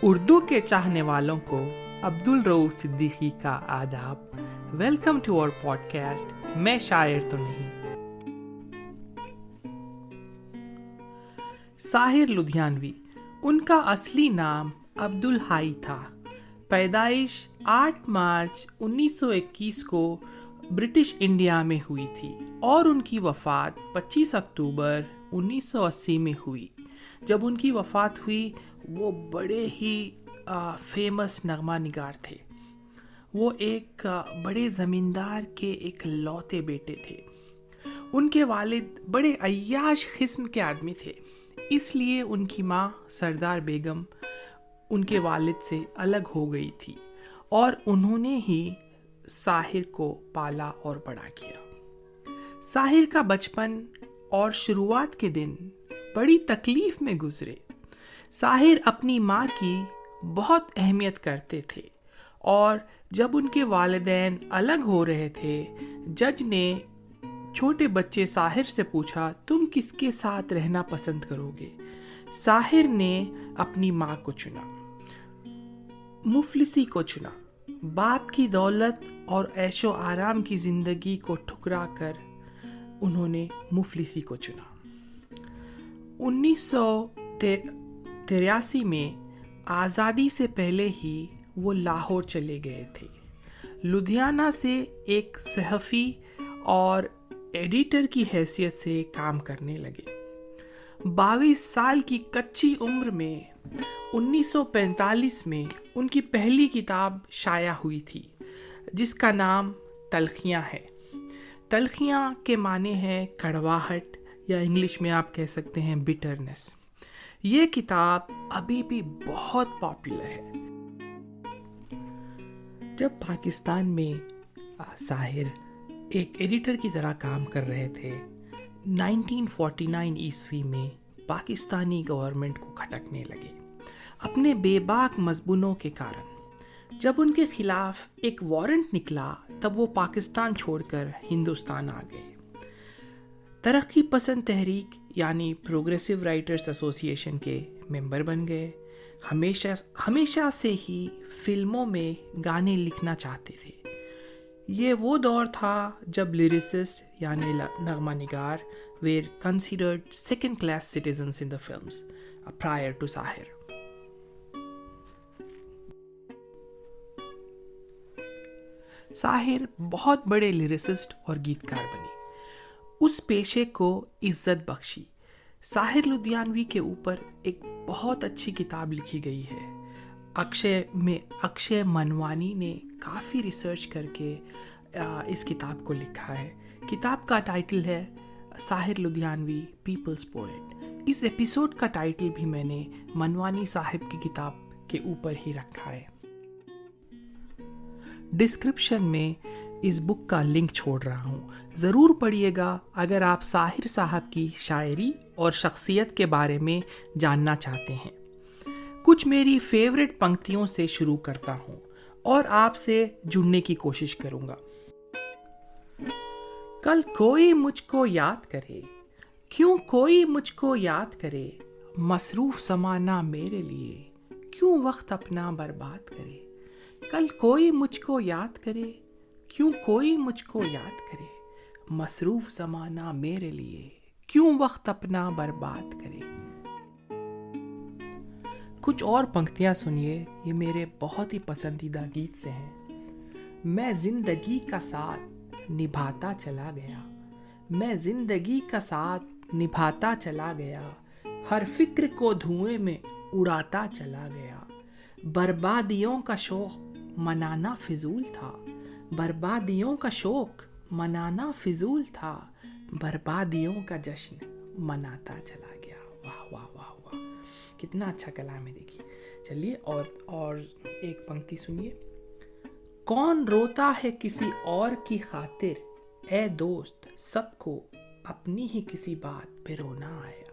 اردو کے چاہنے والوں کو عبدالرؤوف صدیقی کا آداب. ویلکم ٹو اور پوڈ کاسٹ میں شاعر تو نہیں. ساحر لدھیانوی، ان کا اصلی نام عبدالحی تھا. پیدائش 8 مارچ 1921 کو برٹش انڈیا میں ہوئی تھی اور ان کی وفات 25 اکتوبر 1980 میں ہوئی. جب ان کی وفات ہوئی وہ بڑے ہی فیمس نغمہ نگار تھے. وہ ایک بڑے زمیندار کے ایک لوتے بیٹے تھے. ان کے والد بڑے عیاش قسم کے آدمی تھے، اس لیے ان کی ماں سردار بیگم ان کے والد سے الگ ہو گئی تھی اور انہوں نے ہی ساحر کو پالا اور بڑا کیا. ساحر کا بچپن اور شروعات کے دن بڑی تکلیف میں گزرے. ساحر اپنی ماں کی بہت اہمیت کرتے تھے اور جب ان کے والدین الگ ہو رہے تھے، جج نے چھوٹے بچے ساحر سے پوچھا تم کس کے ساتھ رہنا پسند کرو گے؟ ساحر نے اپنی ماں کو چنا، مفلسی کو چنا. باپ کی دولت اور عیش و آرام کی زندگی کو ٹھکرا کر انہوں نے مفلسی کو چنا. 1983 میں آزادی سے پہلے ہی وہ لاہور چلے گئے تھے. لدھیانہ سے ایک صحافی اور ایڈیٹر کی حیثیت سے کام کرنے لگے. 22 سال کی کچی عمر میں 1945 میں ان کی پہلی کتاب شائع ہوئی تھی جس کا نام تلخیاں ہے. تلخیاں کے معنی ہے کڑواہٹ، یا انگلش میں آپ کہہ سکتے ہیں بٹرنس. یہ کتاب ابھی بھی بہت پاپولر ہے. جب پاکستان میں ساحر ایک ایڈیٹر کی طرح کام کر رہے تھے، 1949 عیسوی میں پاکستانی گورنمنٹ کو کھٹکنے لگے اپنے بے باک مضمونوں کے کارن. جب ان کے خلاف ایک وارنٹ نکلا تب وہ پاکستان چھوڑ کر ہندوستان آ گئے. ترقی پسند تحریک یعنی پروگریسو رائٹرز ایسوسی ایشن کے ممبر بن گئے. ہمیشہ سے ہی فلموں میں گانے لکھنا چاہتے تھے. یہ وہ دور تھا جب لیریسسٹ یعنی نغمہ نگار were considered second class citizens in the films prior to ساحر. ساحر بہت بڑے لیریسسٹ اور گیتکار بنے. اس پیشے کو عزت بخشی. ساحر لدھیانوی کے اوپر ایک بہت اچھی کتاب لکھی گئی ہے. اکشے منوانی نے کافی ریسرچ کر کے اس کتاب کو لکھا ہے. کتاب کا ٹائٹل ہے ساحر لدھیانوی پیپلز پوئٹ. اس ایپیسوڈ کا ٹائٹل بھی میں نے منوانی صاحب کی کتاب کے اوپر ہی رکھا ہے. ڈسکرپشن میں اس بک کا لنک چھوڑ رہا ہوں، ضرور پڑھیے گا اگر آپ ساحر صاحب کی شاعری اور شخصیت کے بارے میں جاننا چاہتے ہیں. کچھ میری فیورٹ پنکتیوں سے شروع کرتا ہوں اور آپ سے جڑنے کی کوشش کروں گا. کل کوئی مجھ کو یاد کرے، کیوں کوئی مجھ کو یاد کرے، مصروف زمانہ میرے لیے کیوں وقت اپنا برباد کرے. کل کوئی مجھ کو یاد کرے، کیوں کوئی مجھ کو یاد کرے، مصروف زمانہ میرے لیے کیوں وقت اپنا برباد کرے. کچھ اور پنکتیاں سنیے، یہ میرے بہت ہی پسندیدہ گیت سے ہیں. میں زندگی کا ساتھ نبھاتا چلا گیا، میں زندگی کا ساتھ نبھاتا چلا گیا، ہر فکر کو دھوئیں میں اڑاتا چلا گیا. بربادیوں کا شوق منانا فضول تھا، بربادیوں کا شوق منانا فضول تھا، بربادیوں کا جشن مناتا چلا گیا. واہ واہ واہ واہ، کتنا اچھا کلام ہے. دیکھیے، چلیے اور ایک پنکتی سنیے. کون روتا ہے کسی اور کی خاطر، اے دوست سب کو اپنی ہی کسی بات پہ رونا آیا.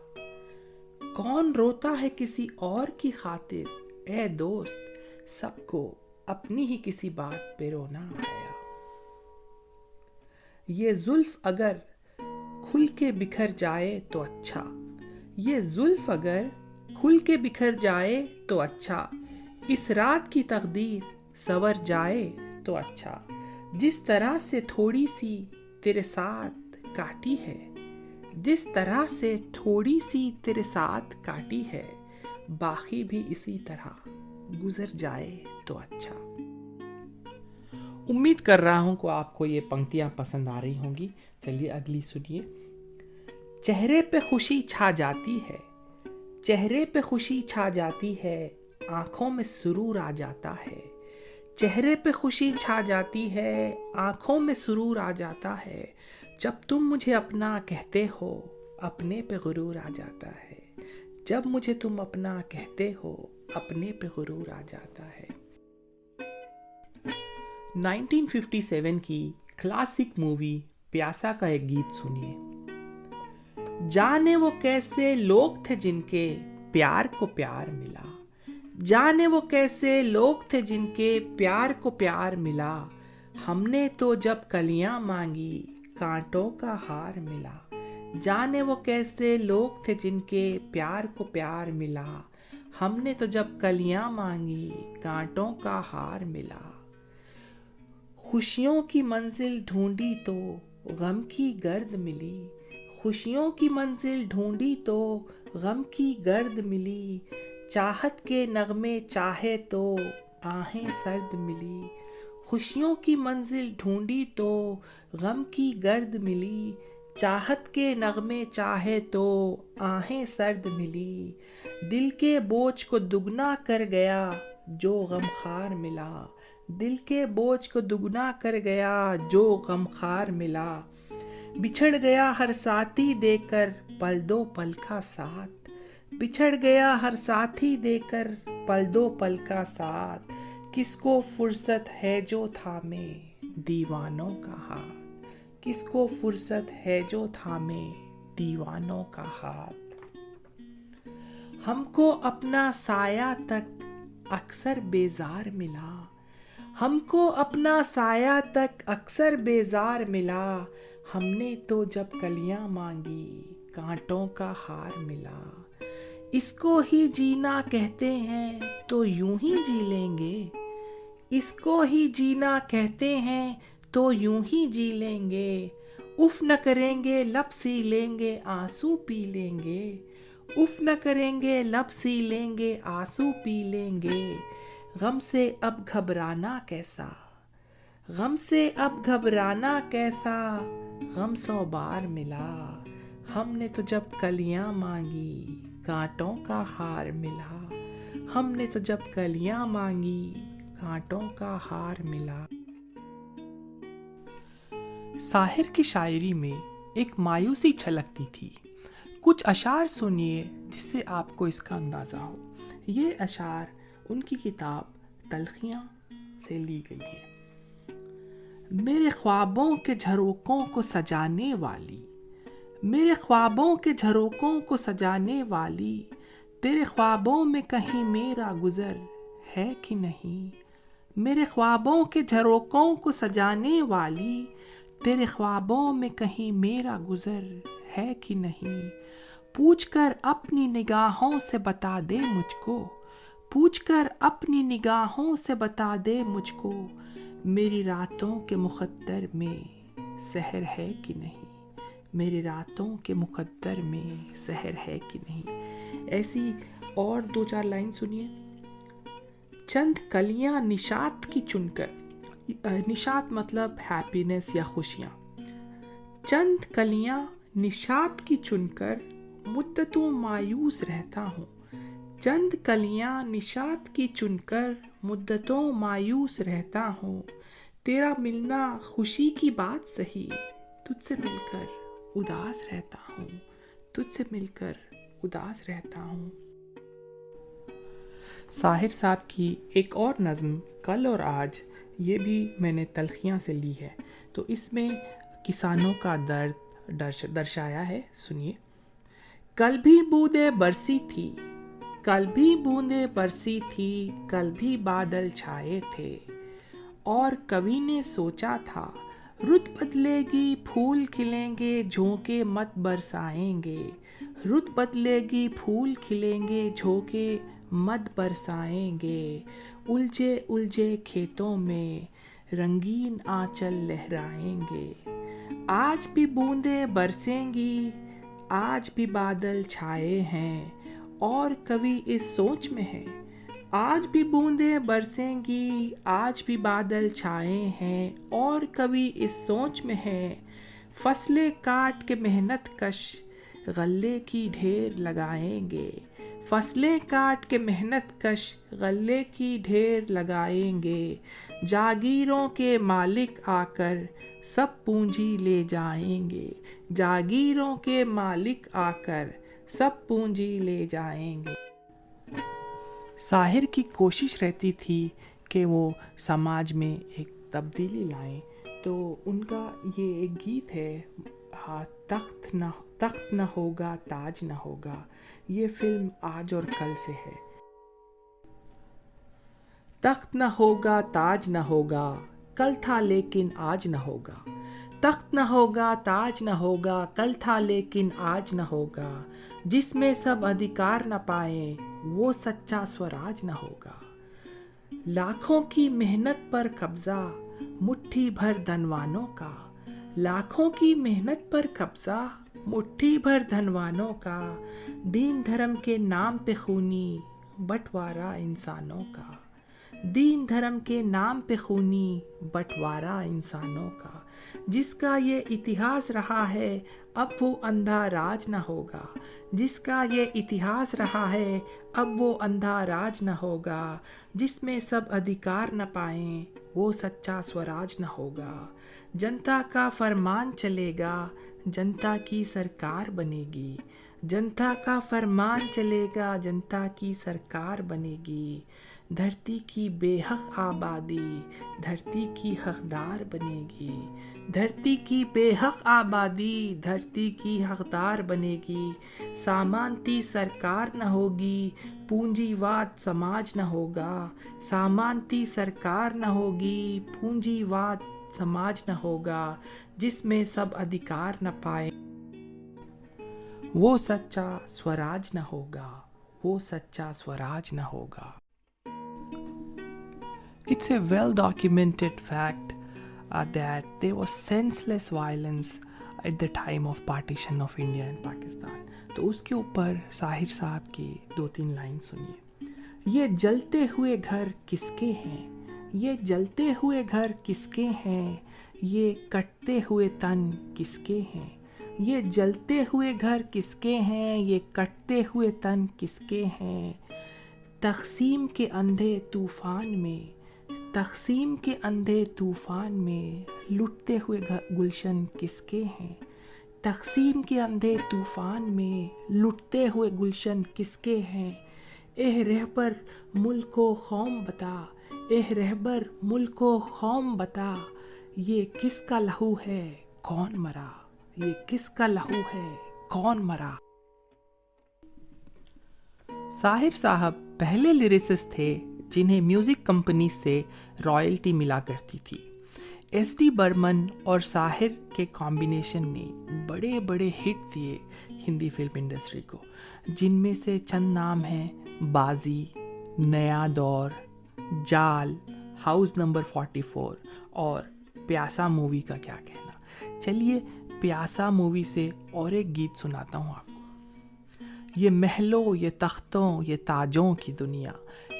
کون روتا ہے کسی اور کی خاطر، اے دوست سب کو اپنی ہی کسی بات پہ رونا آیا. یہ زلف اگر کھل کے بکھر جائے تو اچھا، یہ زلف اگر کھل کے بکھر جائے تو اچھا، इस रात की तकदीर संवर जाए तो अच्छा, जिस तरह से थोड़ी सी तेरे साथ काटी है, जिस तरह से थोड़ी सी तेरे साथ काटी है, बाकी भी इसी तरह गुजर जाए तो अच्छा। उम्मीद कर रहा हूँ कि आपको ये पंक्तियाँ पसंद आ रही होंगी। चलिए अगली सुनिए। चेहरे पे खुशी छा जाती है, चेहरे पे खुशी छा जाती है, आंखों में सुरूर आ जाता है। चेहरे पे खुशी छा जाती है, आंखों में सुरूर आ जाता है। जब तुम मुझे अपना कहते हो, अपने पे गुरूर आ जाता है। जब मुझे तुम अपना कहते हो, अपने पे गुरूर आ जाता है। 1957 की क्लासिक मूवी प्यासा का एक गीत सुनिए। जाने वो कैसे लोग थे जिनके प्यार को प्यार मिला, जाने वो कैसे लोग थे जिनके प्यार को प्यार मिला। हमने तो जब कलियां मांगी कांटों का हार मिला। जाने वो कैसे लोग थे जिनके प्यार को प्यार मिला। हमने तो जब कलियां मांगी कांटों का हार मिला। खुशियों की मंजिल ढूंढी तो गम की गर्द मिली। खुशियों की मंजिल ढूंढी तो गम की गर्द मिली। चाहत के नगमे चाहे तो आहें सर्द मिली। खुशियों की मंजिल ढूंढी तो गम की गर्द मिली। चाहत के नगमे चाहे तो आहें सर्द मिली। दिल के बोझ को दुगना कर गया जो गमखार मिला। दिल के बोझ को दुगना कर गया जो गमखार मिला। बिछड़ गया हर साथी देकर पल दो पल का साथ। बिछड़ गया हर साथी देकर पल दो पल का साथ। किसको फुर्सत है जो थामे दीवानों का हाथ। किसको फुर्सत है जो थामे दीवानों का हाथ। हमको अपना साया तक अक्सर बेजार मिला। हमको अपना साया तक अक्सर बेजार मिला। हमने तो जब कलियां मांगी कांटों का हार मिला। इसको ही जीना कहते हैं तो यूं ही जी लेंगे। इसको ही जीना कहते हैं तो यूं ही जी लेंगे। उफ न करेंगे लब सी लेंगे आंसू पी लेंगे। उफ न करेंगे लब सी लेंगे आंसू पी लेंगे। गम से अब घबराना कैसा, गम से अब घबराना कैसा, गम 100 बार मिला। हमने तो जब कलियां मांगी कांटों का हार मिला। हमने तो जब कलियां मांगी कांटों का हार मिला। साहिर की शायरी में एक मायूसी छलकती थी। कुछ अशार सुनिए जिससे आपको इसका अंदाज़ा हो। ये अशार उनकी किताब तलखियाँ से ली गई है। मेरे ख्वाबों के झरोकों को सजाने वाली, मेरे ख्वाबों के झरोकों को सजाने वाली, तेरे ख्वाबों में कहीं मेरा गुजर है कि नहीं। मेरे ख्वाबों के झरोकों को सजाने वाली, तेरे ख्वाबों में कहीं मेरा गुजर है कि नहीं। पूछकर अपनी निगाहों से बता दे मुझको, पूछकर अपनी निगाहों से बता दे मुझको, मेरी रातों के मुक़द्दर में सहर है कि नहीं। मेरी रातों के मुक़द्दर में सहर है कि नहीं। ऐसी और 2-4 लाइन सुनिए। चंद कलियां निशात की चुनकर, निशात मतलब हैप्पीनेस या खुशियाँ। चंद कलियां निशात की चुनकर मुद्दतों मायूस रहता हूँ। चंद कलियां निशात की चुनकर मुद्दतों मायूस रहता हूँ। तेरा मिलना खुशी की बात सही, तुझसे मिलकर उदास रहता हूँ। तुझसे मिलकर उदास रहता हूँ। साहिर साहब की एक और नज़्म कल और आज, ये भी मैंने तलखियाँ से ली है। तो इसमें किसानों का दर्द दर्शाया है। सुनिए। कल भी बूंदें बरसी थी, कल भी बूंदें बरसी थी, कल भी बादल छाए थे, और कवि ने सोचा था रुत बदलेगी फूल खिलेंगे, झोंके मत बरसाएंगे। रुत बदलेगी फूल खिलेंगे, झोंके मद बरसाएं गे, उलझे उलझे खेतों में रंगीन आंचल लहराएंगे। आज भी बूंदें बरसेंगी, आज भी बादल छाए हैं, और कवि इस सोच में है। आज भी बूंदें बरसेंगी, आज भी बादल छाए हैं, और कवि इस सोच में है। फसलें काट के मेहनत कश गल्ले की ढेर लगाएंगे, फसलें काट के मेहनत कश गल्ले की ढेर लगाएंगे। जागीरों के मालिक आकर सब पूंजी ले जाएंगे, जागीरों के मालिक आकर सब पूंजी ले जाएंगे। शाहिर की कोशिश रहती थी कि वो समाज में एक तब्दीली लाएं, तो उनका ये एक गीत है, हाँ, तख्त न होगा ताज न होगा। ये फिल्म आज और कल से है। तख्त न होगा ताज न होगा, कल था लेकिन आज न होगा। तख्त न होगा ताज न होगा, कल था लेकिन आज न होगा। जिसमें सब अधिकार न पाए, वो सच्चा स्वराज न होगा। लाखों की मेहनत पर कब्जा, मुट्ठी भर धनवानों का। लाखों की मेहनत पर कब्जा, मुट्ठी भर धनवानों का। दीन धर्म के नाम पे खूनी बंटवारा इंसानों का। दीन धर्म के नाम पे खूनी बंटवारा इंसानों का। जिसका ये इतिहास रहा है, अब वो अंधा राज न होगा। जिसका ये इतिहास रहा है, अब वो अंधा राज न होगा। जिसमें सब अधिकार न पाएं, वो सच्चा स्वराज न होगा। जनता का फरमान चलेगा, जनता की सरकार बनेगी। जनता का फरमान चलेगा, जनता की सरकार बनेगी। धरती की बेहक आबादी, धरती की हकदार बनेगी। धरती की बेहक आबादी, धरती की हकदार बनेगी। सामानती सरकार न होगी, पूंजीवाद समाज न होगा। सामानती सरकार न होगी, पूंजीवाद समाज न होगा। जिसमें सब अधिकार न पाए, वो सच्चा स्वराज न होगा। वो सच्चा स्वराज न होगा। It's a well-documented fact that there was senseless violence at the time of partition of India and Pakistan. तो उसके ऊपर साहिर साहब की 2-3 लाइन सुनिए। ये जलते हुए घर किसके हैं? ये जलते हुए घर किसके हैं? ये कटते हुए तन किसके हैं? ये जलते हुए घर किसके हैं? ये कटते हुए तन किसके हैं? तक़सीम के अंधे तूफान में, तक़सीम के अंधे तूफान में लुटते हुए गुलशन किसके हैं? तक़सीम के अंधे तूफान में लुटते हुए गुलशन किसके हैं? एह रहबर मुल्क को कौम बता, एह रहबर मुल्क को कौम बता। ये किसका लहू है कौन मरा? ये किसका लहू है कौन मरा? साहिर साहब पहले लिरिसिस्ट थे जिन्हें म्यूज़िक कंपनी से रॉयल्टी मिला करती थी। एस.डी. बर्मन और साहिर के कॉम्बिनेशन ने बड़े बड़े हिट दिए हिंदी फिल्म इंडस्ट्री को, जिनमें से चंद नाम हैं बाजी, नया दौर, जाल, हाउस नंबर 44 और प्यासा मूवी का क्या कहना। चलिए प्यासा मूवी से और एक गीत सुनाता हूँ आपको। ये महलों ये तख्तों ये ताजों की दुनिया,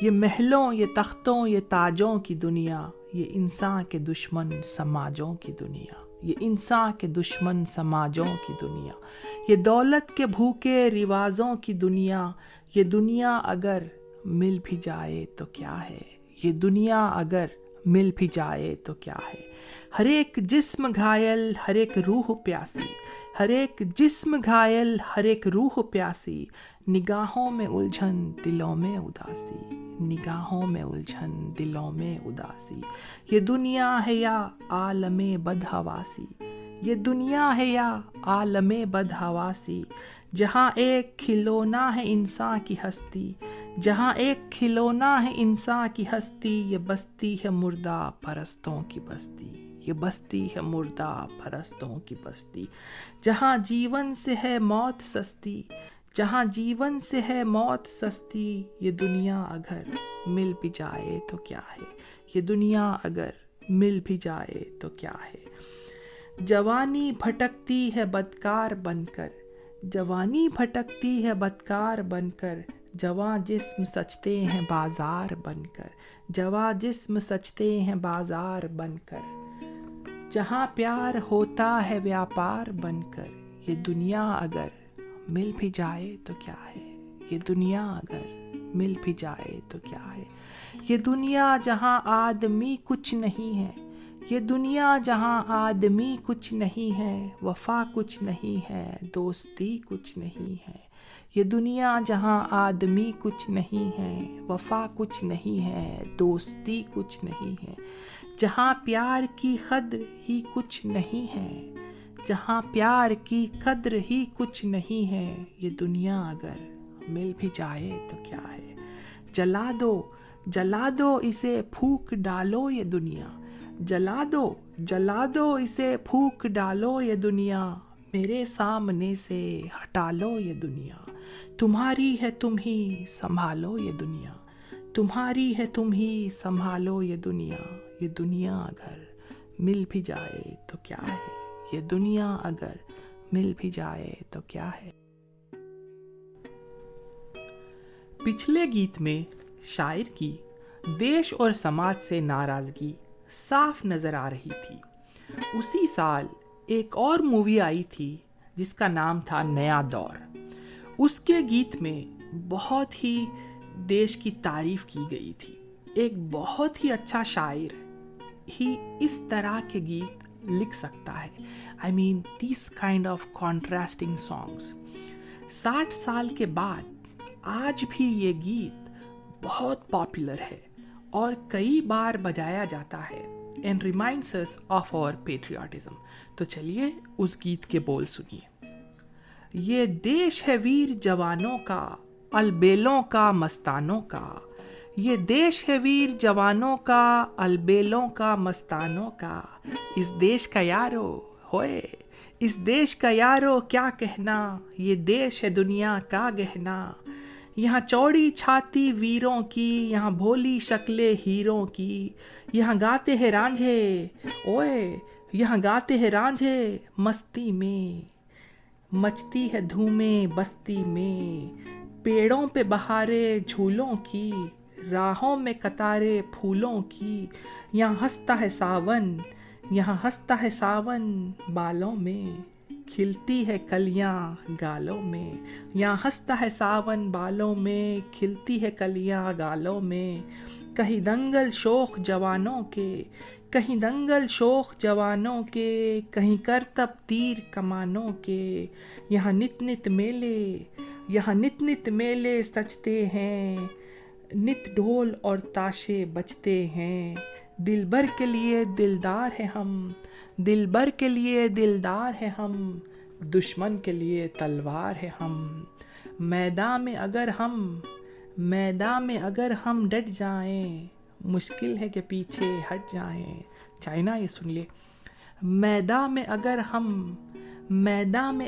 ये महलों ये तख्तों ये ताजों की दुनिया, ये इंसान के दुश्मन समाजों की दुनिया, ये इंसान के दुश्मन समाजों की दुनिया, ये दौलत के भूखे रिवाजों की दुनिया। ये दुनिया अगर मिल भी जाए तो क्या है? ये दुनिया अगर मिल भी जाए तो क्या है? हर एक जिस्म घायल हर एक रूह प्यासी, हर एक जिस्म घायल हर एक रूह प्यासी। निगाहों में उलझन दिलों में उदासी, निगाहों में उलझन दिलों में उदासी। ये दुनिया है या आलमे बदहवासी, ये दुनिया है या आलमे बदहवासी। जहाँ एक खिलौना है इंसान की हस्ती, जहाँ एक खिलौना है इंसान की हस्ती। ये बस्ती है मुर्दा परस्तों की बस्ती, ये बस्ती है मुर्दा परस्तों की बस्ती। जहाँ जीवन से है मौत सस्ती, जहाँ जीवन से है मौत सस्ती, ये दुनिया अगर मिल भी जाए तो क्या है, ये दुनिया अगर मिल भी जाए तो क्या है। जवानी भटकती है बदकार बनकर, जवानी भटकती है बदकार बनकर, जवां जिस्म सचते हैं बाजार बनकर, जवां जिस्म सचते हैं बाजार बनकर। जहाँ प्यार होता है व्यापार बनकर, ये दुनिया अगर मिल भी जाए तो क्या है, ये दुनिया अगर मिल भी जाए तो क्या है। ये दुनिया जहाँ आदमी कुछ नहीं है, ये दुनिया जहाँ आदमी कुछ नहीं है, वफा कुछ नहीं है, दोस्ती कुछ नहीं है। ये दुनिया जहाँ आदमी कुछ नहीं है, वफा कुछ नहीं है, दोस्ती कुछ नहीं है। जहाँ प्यार की कद्र ही कुछ नहीं है, जहाँ प्यार की कद्र ही कुछ नहीं है, ये दुनिया अगर मिल भी जाए तो क्या है। जला दो इसे फूंक डालो ये दुनिया, जला दो इसे फूंक डालो ये दुनिया, मेरे सामने से हटा लो ये दुनिया। तुम्हारी है तुम ही संभालो ये दुनिया, तुम्हारी है तुम ही संभालो ये दुनिया। ये दुनिया अगर मिल भी जाए तो क्या है, ये दुनिया अगर मिल भी जाए तो क्या है। पिछले गीत में शायर की देश और समाज से नाराजगी साफ नजर आ रही थी। उसी साल एक और मूवी आई थी जिसका नाम था नया दौर। उसके गीत में बहुत ही देश की तारीफ की गई थी। एक बहुत ही अच्छा शायर ही इस तरह के गीत लिख सकता है। I mean these kind of contrasting songs। 60 साल के बाद आज भी ये गीत बहुत पॉपुलर है और कई बार बजाया जाता है and reminds us of our patriotism। तो चलिए उस गीत के बोल सुनिए। ये देश है वीर जवानों का, अलबेलों का मस्तानों का, ये देश है वीर जवानों का, अलबेलों का मस्तानों का। इस देश का यारो होए, इस देश का यारो क्या कहना, ये देश है दुनिया का गहना। यहाँ चौड़ी छाती वीरों की, यहाँ भोली शक्लें हीरों की, यहाँ गाते हैं रांझे ओए, यहाँ गाते हैं रांझे मस्ती में, मचती है धूमें बस्ती में। पेड़ों पे बहारे झूलों की, राहों में कतारे फूलों की। यहाँ हंसता है सावन, यहाँ हंसता है सावन बालों में, खिलती है कलियां गालों में। यहाँ हंसता है सावन बालों में, खिलती है कलियां गालों में। कहीं दंगल शोख जवानों के, कहीं दंगल शोख जवानों के, कहीं करतब तीर कमानों के। यहाँ नित नित मेले, यहाँ नित नित मेले सजते हैं, नित ढोल और ताशे बजते हैं। दिल भर के लिए दिलदार है हम, दिल भर के लिए दिलदार है हम, दुश्मन के लिए तलवार है हम। मैदान में अगर हम डट जाएं, मुश्किल है कि पीछे हट जाएं। चाइना ये सुन लिए। मैदान में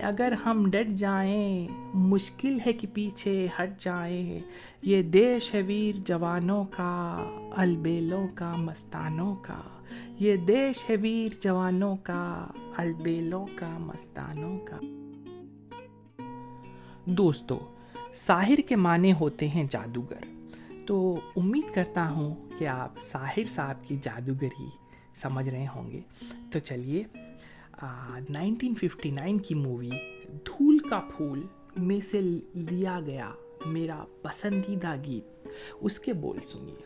अगर हम डट जाएं, मुश्किल है कि पीछे हट जाएं। ये देश है वीर जवानों का, अलबेलों का मस्तानों का। ये देश है वीर जवानों का, अलबेलों का मस्तानों का। दोस्तों, साहिर के माने होते हैं जादूगर। तो उम्मीद करता हूँ कि आप साहिर साहब की जादूगरी समझ रहे होंगे। तो चलिए 1959 की मूवी धूल का फूल में से लिया गया मेरा पसंदीदा गीत, उसके बोल सुनिए।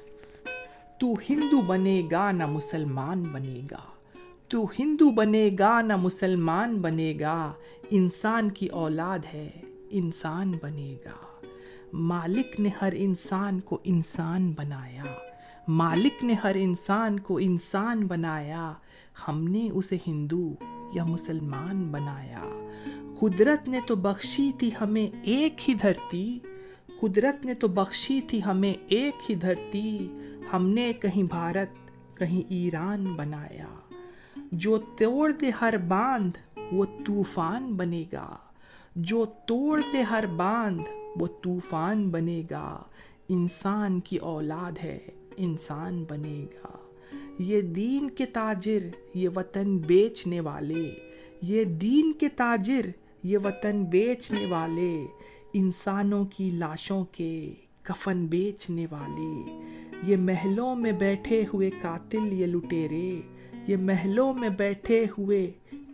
तू हिंदू बनेगा ना मुसलमान बनेगा, तू हिंदू बनेगा ना मुसलमान बनेगा, इंसान की औलाद है इंसान बनेगा। मालिक ने हर इंसान को इंसान बनाया, मालिक ने हर इंसान को इंसान बनाया, हमने उसे हिंदू या मुसलमान बनाया। कुदरत ने तो बख्शी थी हमें एक ही धरती, कुदरत ने तो बख्शी थी हमें एक ही धरती, हमने कहीं भारत कहीं ईरान बनाया। जो तोड़ दे हर बांध वो तूफान बनेगा, جو توڑ دے ہر باندھ وہ طوفان بنے گا. انسان کی اولاد ہے انسان بنے گا. یہ دین کے تاجر یہ وطن بیچنے والے, یہ دین کے تاجر یہ وطن بیچنے والے, انسانوں کی لاشوں کے کفن بیچنے والے. یہ محلوں میں بیٹھے ہوئے قاتل یہ لٹیرے, یہ محلوں میں بیٹھے ہوئے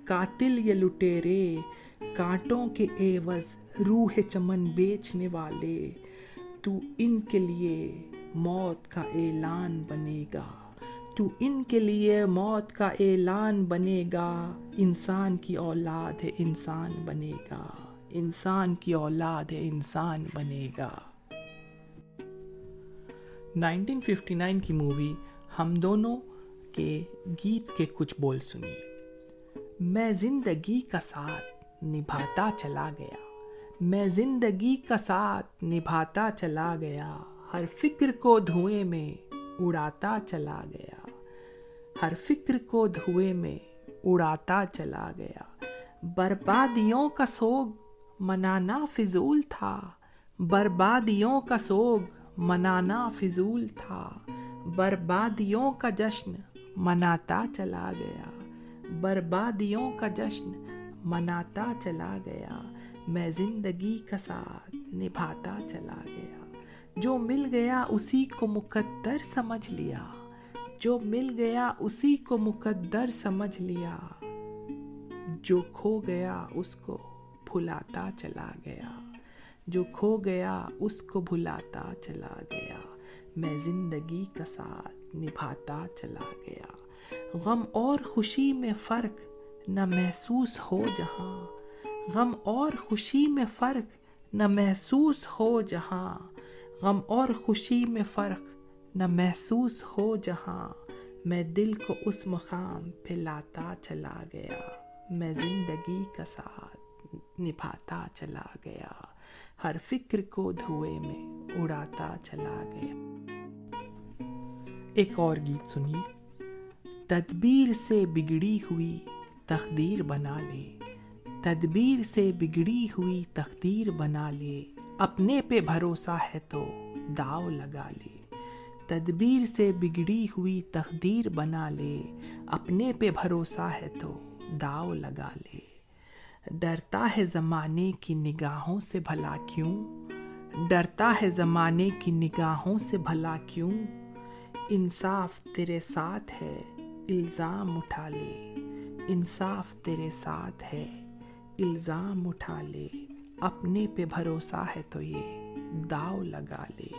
قاتل یہ لٹیرے, کانٹوں کے عوض روح چمن بیچنے والے. تو ان کے لیے موت کا اعلان بنے گا, تو ان کے لیے موت کا اعلان بنے گا. انسان کی اولاد ہے انسان بنے گا, انسان کی اولاد ہے انسان بنے گا. 1959 کی مووی ہم دونوں کے گیت کے کچھ بول سنیے. میں زندگی کا ساتھ نبھاتا چلا گیا, میں زندگی کا ساتھ نبھاتا چلا گیا, ہر فکر کو دھوئیں میں اڑاتا چلا گیا, ہر فکر کو دھوئیں میں اڑاتا چلا گیا. بربادیوں کا سوگ منانا فضول تھا, بربادیوں کا سوگ منانا فضول تھا, بربادیوں کا جشن مناتا چلا گیا, بربادیوں کا جشن مناتا چلا گیا. میں زندگی کا ساتھ نبھاتا چلا گیا, جو مل گیا اسی کو مقدر سمجھ لیا, جو مل گیا اسی کو مقدر سمجھ لیا, جو کھو گیا اس کو بھلاتا چلا گیا, جو کھو گیا اس کو بھلاتا چلا گیا. میں زندگی کا ساتھ نبھاتا چلا گیا. غم اور خوشی میں فرق نہ محسوس ہو جہاں, غم اور خوشی میں فرق نہ محسوس ہو جہاں, غم اور خوشی میں فرق نہ محسوس ہو جہاں. میں دل کو اس مقام پہ لاتا چلا گیا, میں زندگی کا ساتھ نبھاتا چلا گیا, ہر فکر کو دھوئیں میں اڑاتا چلا گیا. ایک اور گیت سنیے. تدبیر سے بگڑی ہوئی تقدیر بنا لے, تدبیر سے بگڑی ہوئی تقدیر بنا لے, اپنے پہ بھروسہ ہے تو داؤ لگا لے, تدبیر سے بگڑی ہوئی تقدیر بنا لے, اپنے پہ بھروسہ ہے تو داؤ لگا لے. ڈرتا ہے زمانے کی نگاہوں سے بھلا کیوں, ڈرتا ہے زمانے کی نگاہوں سے بھلا کیوں, انصاف تیرے ساتھ ہے الزام اٹھا لے, انصاف تیرے ساتھ ہے الزام اٹھا لے, اپنے پہ بھروسہ ہے تو یہ داؤ لگا لے.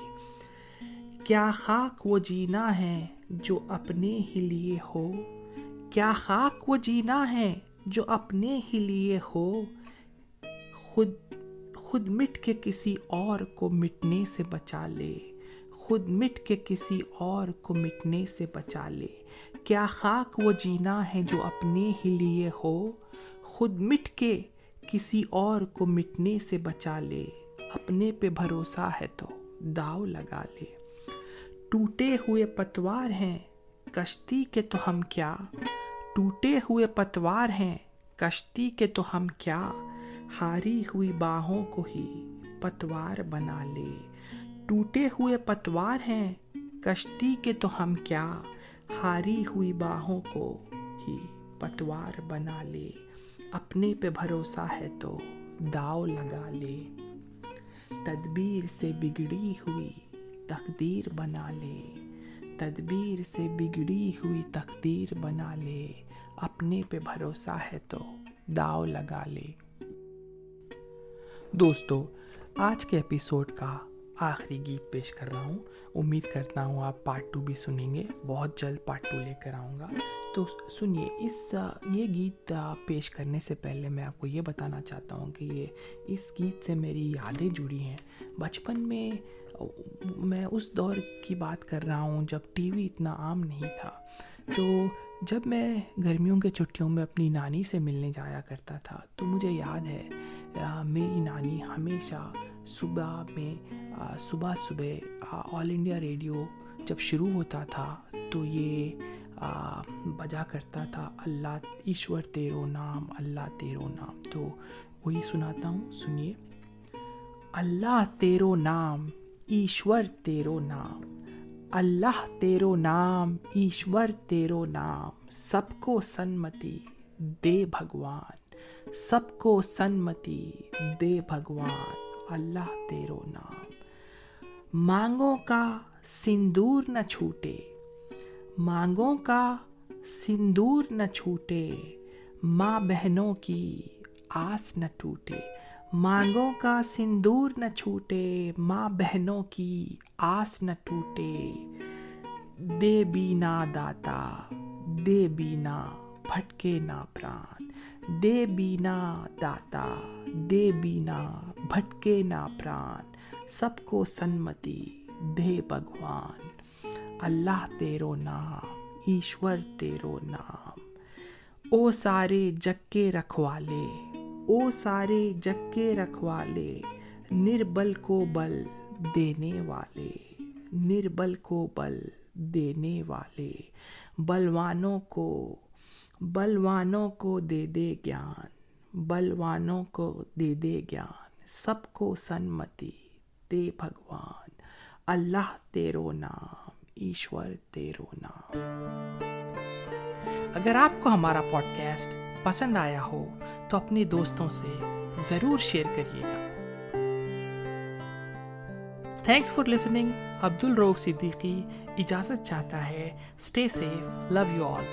کیا خاک وہ جینا ہے جو اپنے ہی لیے ہو, کیا خاک وہ جینا ہے جو اپنے ہی لیے ہو, خود مٹ کے کسی اور کو مٹنے سے بچا لے, خود مٹ کے کسی اور کو مٹنے سے بچا لے. کیا خاک وہ جینا ہے جو اپنے ہی لیے ہو, خود مٹ کے کسی اور کو مٹنے سے بچا لے, اپنے پہ بھروسہ ہے تو داؤ لگا لے. ٹوٹے ہوئے پتوار ہیں کشتی کے تو ہم کیا, ٹوٹے ہوئے پتوار ہیں کشتی کے تو ہم کیا, ہاری ہوئی باہوں کو ہی پتوار بنا لے. ٹوٹے ہوئے پتوار ہیں کشتی کے تو ہم کیا, ہاری ہوئی باہوں کو ہی پتوار بنا لے, اپنے پہ بھروسہ ہے تو داؤ لگا لے. تدبیر سے بگڑی ہوئی تقدیر بنا لے, تدبیر سے بگڑی ہوئی تقدیر بنا لے, اپنے پہ بھروسہ ہے تو داؤ لگا لے. دوستو, آج کے ایپیسوڈ کا آخری گیت پیش کر رہا ہوں. امید کرتا ہوں آپ پارٹ 2 بھی سنیں گے, بہت جلد پارٹ 2 لے کر آؤں گا. تو سنیے, یہ گیت پیش کرنے سے پہلے میں آپ کو یہ بتانا چاہتا ہوں کہ اس گیت سے میری یادیں جڑی ہیں. بچپن میں میں اس دور کی بات کر رہا ہوں جب ٹی وی اتنا عام نہیں تھا. تو جب میں گرمیوں کے چھٹیوں میں اپنی نانی سے ملنے جایا کرتا تھا تو مجھے یاد ہے میری نانی ہمیشہ صبح آل انڈیا ریڈیو جب شروع ہوتا تھا تو یہ بجا کرتا تھا, اللہ ایشور تیرو نام, اللہ تیرو نام. تو वही सुनाता हूँ, सुनिए। अल्लाह तेरो नाम, ईश्वर तेरो नाम, अल्लाह तेरो नाम, ईश्वर तेरो नाम, सबको सन्मति दे भगवान, सबको सन्मति दे भगवान, अल्लाह तेरो नाम। मांगों का सिंदूर न छूटे, मांगों का सिंदूर न छूटे, माँ बहनों की आस न टूटे, मांगों का सिंदूर न छूटे, माँ बहनों की आस न टूटे, दे बीना दाता, दे बीना भटके ना प्राण, दे बीना दाता, दे बीना भटके ना प्राण, सबको सन्मति दे भगवान, अल्लाह तेरो नाम, ईश्वर तेरो नाम। ओ सारे जग के रखवाले, ओ सारे जग के रखवाले, निर्बल को बल देने वाले, निर्बल को बल देने वाले, बलवानों को दे दे ज्ञान, बलवानों को दे दे ज्ञान, सबको सन्मति दे भगवान, अल्लाह तेरो नाम, ईश्वर तेरो नाम। अगर आपको हमारा पॉडकास्ट पसंद आया हो तो अपने दोस्तों से ज़रूर शेयर करिएगा। Thanks for listening. Abdul Rauf Siddiqui इजाज़त चाहता है। Stay safe, love you all.